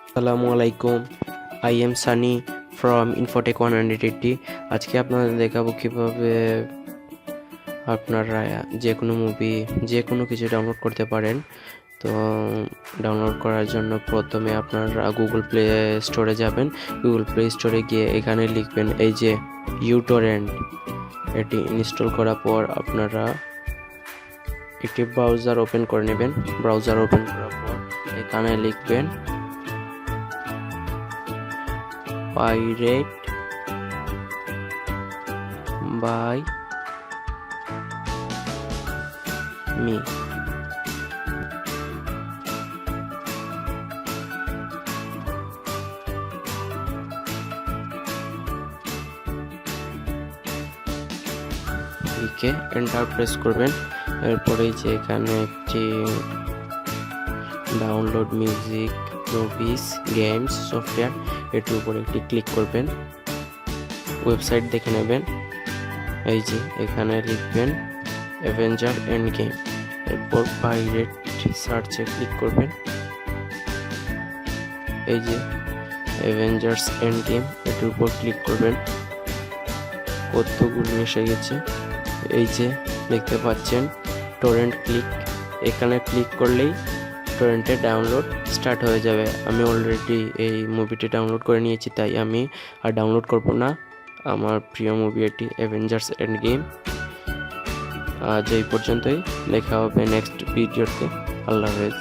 আসসালামু আলাইকুম। I am Sunny from Infotech 180। আজকে আপনাদের দেখাবো কিভাবে আপনারা যে কোনো মুভি যে কোনো কিছু ডাউনলোড করতে পারেন। তো ডাউনলোড করার জন্য প্রথমে আপনারা গুগল প্লে স্টোরে যাবেন। গুগল প্লে স্টোরে গিয়ে এখানে লিখবেন এই যে ইউটোরেন্ট। এটি ইনস্টল করার পর আপনারা একটি ব্রাউজার ওপেন করে নেবেন। ব্রাউজার ওপেন করার পর এখানে লিখবেন পাইরেট বাই মি। লিখে এন্টার প্রেস করবেন। এরপরে যে এখানে একটি download music, movies, games, software, এটির উপরে একটি ক্লিক করবেন। ওয়েবসাইট দেখে নেবেন। এই যে এখানে লিখবেন অ্যাভেঞ্জার এন্ড গেম। এরপর পাইরেট সার্চে ক্লিক করবেন। এই যে অ্যাভেঞ্জার্স এন্ড গেম, এটির উপর ক্লিক করবেন। কতগুলো এসে গেছে, এই যে দেখতে পাচ্ছেন টরেন্ট ক্লিক। এখানে ক্লিক করলেই টরেন্টে ডাউনলোড স্টার্ট হয়ে যাবে। আমি অলরেডি এই মুভিটি ডাউনলোড করে নিয়েছি, তাই আমি আর ডাউনলোড করব না। আমার প্রিয় মুভি এটি অ্যাভেঞ্জার্স এন্ড গেম। আজ এই পর্যন্তই, দেখা হবে নেক্সট ভিডিওতে। আল্লাহ হাফেজ।